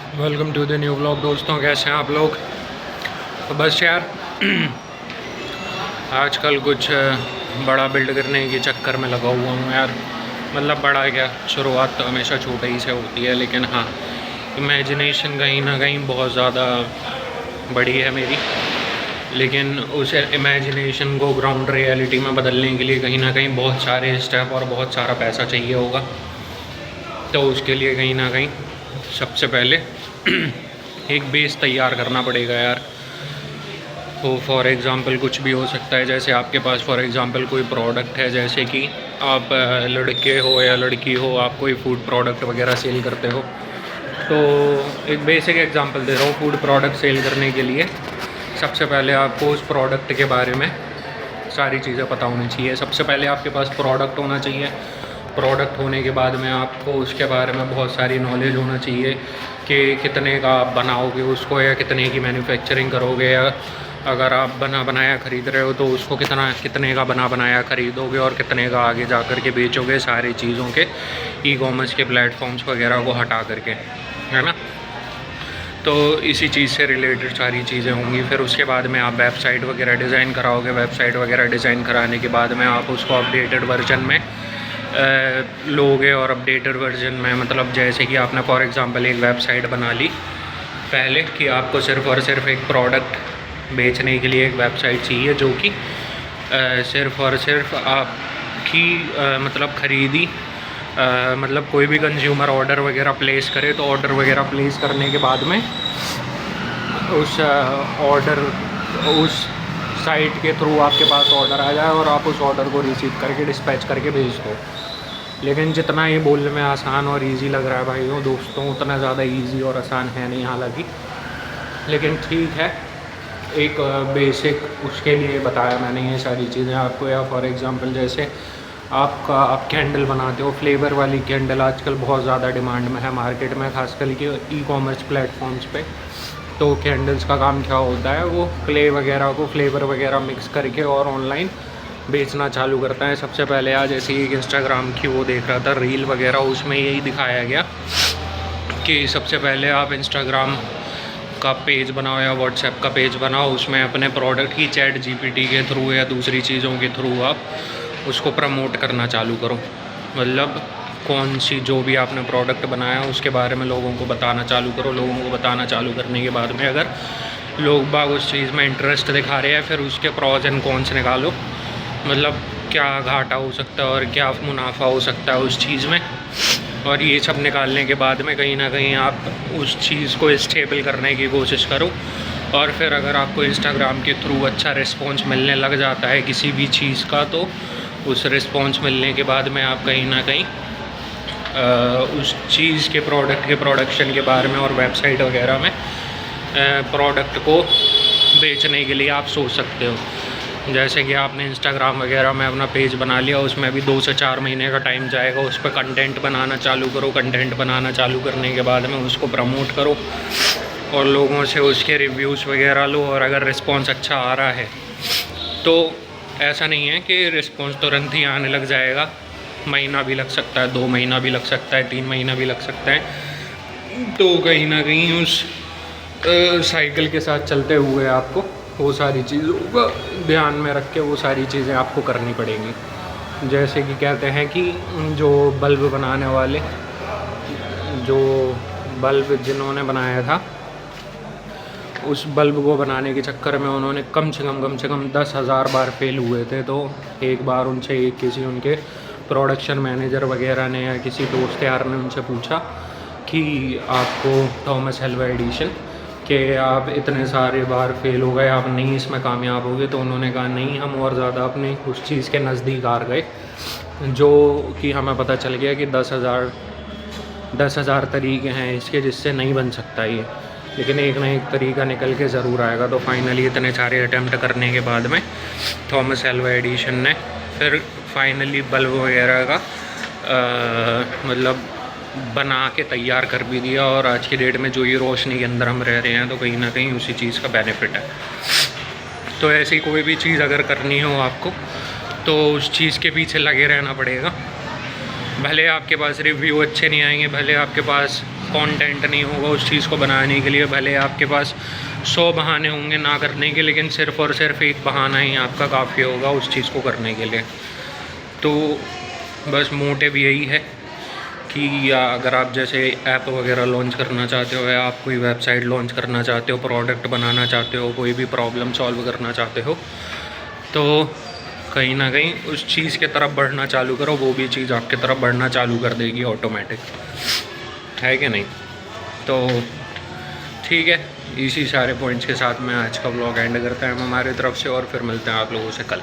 Welcome to the new vlog. दोस्तों कैसे हैं आप लोग। तो बस यार आजकल कुछ बड़ा बिल्ड करने के चक्कर में लगा हुआ हूँ यार। मतलब बड़ा क्या, शुरुआत तो हमेशा छोटे ही से होती है, लेकिन हाँ इमेजिनेशन कहीं ना कहीं बहुत ज़्यादा बड़ी है मेरी। लेकिन उस इमेजिनेशन को ग्राउंड रियलिटी में बदलने के लिए कहीं ना कहीं बहुत सारे स्टेप और बहुत सारा पैसा चाहिए होगा। तो उसके लिए कहीं ना कहीं सबसे पहले एक बेस तैयार करना पड़ेगा यार। तो फॉर एग्ज़ाम्पल कुछ भी हो सकता है, जैसे आपके पास फॉर एग्ज़ाम्पल कोई प्रोडक्ट है, जैसे कि आप लड़के हो या लड़की हो, आप कोई फूड प्रोडक्ट वगैरह सेल करते हो। तो एक बेसिक एग्ज़ाम्पल दे रहा हूँ। फूड प्रोडक्ट सेल करने के लिए सबसे पहले आपको उस प्रोडक्ट के बारे में सारी चीज़ें पता होनी चाहिए। सबसे पहले आपके पास प्रोडक्ट होना चाहिए। प्रोडक्ट होने के बाद में आपको उसके बारे में बहुत सारी नॉलेज होना चाहिए कि कितने का आप बनाओगे उसको, या कितने की मैन्युफैक्चरिंग करोगे, या अगर आप बना बनाया ख़रीद रहे हो तो उसको कितने का बना बनाया ख़रीदोगे और कितने का आगे जा कर के बेचोगे, सारी चीज़ों के ई कॉमर्स के प्लेटफॉर्म्स वगैरह को हटा करके, है ना। तो इसी चीज़ से रिलेटेड सारी चीज़ें होंगी। फिर उसके बाद में आप वेबसाइट वगैरह डिज़ाइन कराओगे। वेबसाइट वगैरह डिज़ाइन कराने के बाद में आप उसको अपडेटेड वर्जन में लोगे। और अपडेटेड वर्जन में मतलब जैसे कि आपने फॉर एग्ज़ाम्पल एक वेबसाइट बना ली पहले कि आपको सिर्फ़ और सिर्फ एक प्रोडक्ट बेचने के लिए एक वेबसाइट चाहिए, जो कि सिर्फ़ और सिर्फ आपकी मतलब ख़रीदी मतलब कोई भी कंज्यूमर ऑर्डर वगैरह प्लेस करे तो ऑर्डर वगैरह प्लेस करने के बाद में उस ऑर्डर उस साइट के थ्रू आपके पास ऑर्डर आ जाए और आप उस ऑर्डर को रिसीव करके डिस्पैच करके भेज दो। लेकिन जितना ये बोलने में आसान और इजी लग रहा है भाइयों दोस्तों, उतना ज़्यादा इजी और आसान है नहीं हालांकि। लेकिन ठीक है, एक बेसिक उसके लिए बताया मैंने ये सारी चीज़ें आपको। या फॉर एग्ज़ाम्पल जैसे आप कैंडल बनाते हो, फ्लेवर वाली कैंडल आजकल बहुत ज़्यादा डिमांड में है मार्केट में, खासकर के ई कॉमर्स प्लेटफॉर्म्स पे। तो कैंडल्स का काम क्या होता है, वो क्ले वगैरह को फ्लेवर वगैरह मिक्स करके और ऑनलाइन बेचना चालू करता है। सबसे पहले आज ऐसे ही एक इंस्टाग्राम की वो देख रहा था रील वगैरह, उसमें यही दिखाया गया कि सबसे पहले आप इंस्टाग्राम का पेज बनाओ या व्हाट्सएप का पेज बनाओ, उसमें अपने प्रोडक्ट की चैट जीपीटी के थ्रू या दूसरी चीज़ों के थ्रू आप उसको प्रमोट करना चालू करो। मतलब कौन सी जो भी आपने प्रोडक्ट बनाया उसके बारे में लोगों को बताना चालू करो। लोगों को बताना चालू करने के बाद में अगर लोग बाग उस चीज़ में इंटरेस्ट दिखा रहे हैं, फिर उसके प्रॉज एंड कॉन्स निकालो। मतलब क्या घाटा हो सकता है और क्या मुनाफा हो सकता है उस चीज़ में, और ये सब निकालने के बाद में कहीं ना कहीं आप उस चीज़ को स्टेबल करने की कोशिश करो। और फिर अगर आपको इंस्टाग्राम के थ्रू अच्छा रिस्पॉन्स मिलने लग जाता है किसी भी चीज़ का, तो उस रिस्पॉन्स मिलने के बाद में आप कहीं ना कहीं उस चीज़ के प्रोडक्ट के प्रोडक्शन के बारे में और वेबसाइट वगैरह में प्रोडक्ट को बेचने के लिए आप सोच सकते हो। जैसे कि आपने इंस्टाग्राम वगैरह में अपना पेज बना लिया, उसमें भी 2 से 4 महीने का टाइम जाएगा। उस पर कंटेंट बनाना चालू करो। कंटेंट बनाना चालू करने के बाद में उसको प्रमोट करो और लोगों से उसके रिव्यूज़ वगैरह लो। और अगर रिस्पॉन्स अच्छा आ रहा है तो ऐसा नहीं है कि रिस्पॉन्स तुरंत ही आने लग जाएगा, महीना भी लग सकता है, 2 महीना भी लग सकता है, 3 महीना भी लग सकता है। तो कहीं ना कहीं उस साइकिल के साथ चलते हुए आपको वो सारी चीज़ों का ध्यान में रख के वो सारी चीज़ें आपको करनी पड़ेंगी। जैसे कि कहते हैं कि जो बल्ब बनाने वाले, जो बल्ब जिन्होंने बनाया था, उस बल्ब को बनाने के चक्कर में उन्होंने कम से कम 10,000 बार फेल हुए थे। तो एक बार उनसे किसी उनके प्रोडक्शन मैनेजर वगैरह ने या किसी दोस्त यार ने उनसे पूछा कि आपको थॉमस एल्वा एडिशन कि आप इतने सारे बार फेल हो गए, आप नहीं इसमें कामयाब हो गए। तो उन्होंने कहा नहीं, हम और ज़्यादा अपने उस चीज़ के नज़दीक आ गए, जो कि हमें पता चल गया कि 10,000 तरीके हैं इसके जिससे नहीं बन सकता ये, लेकिन एक ना एक तरीका निकल के ज़रूर आएगा। तो फाइनली इतने सारे अटैम्प्ट करने के बाद में थॉमस एल्वा एडिशन ने फिर फाइनली बल्ब वगैरह का मतलब बना के तैयार कर भी दिया। और आज की डेट में जो ये रोशनी के अंदर हम रह रहे हैं, तो कहीं ना कहीं उसी चीज़ का बेनिफिट है। तो ऐसी कोई भी चीज़ अगर करनी हो आपको, तो उस चीज़ के पीछे लगे रहना पड़ेगा। भले आपके पास रिव्यू अच्छे नहीं आएंगे, भले आपके पास कंटेंट नहीं होगा उस चीज़ को बनाने के लिए। भले आपके पास 100 बहाने होंगे ना करने के, लेकिन सिर्फ़ और सिर्फ एक बहाना ही आपका काफ़ी होगा उस चीज़ को करने के लिए। तो बस मोटिव यही है कि अगर आप जैसे ऐप वगैरह लॉन्च करना चाहते हो, या आप कोई वेबसाइट लॉन्च करना चाहते हो, प्रोडक्ट बनाना चाहते हो, कोई भी प्रॉब्लम सॉल्व करना चाहते हो, तो कहीं ना कहीं उस चीज़ के तरफ बढ़ना चालू करो, वो भी चीज़ आपके तरफ बढ़ना चालू कर देगी ऑटोमेटिक, है कि नहीं। तो ठीक है, इसी सारे पॉइंट्स के साथ मैं आज का व्लॉग एंड करता हूँ हमारी तरफ से, और फिर मिलते हैं आप लोगों से कल।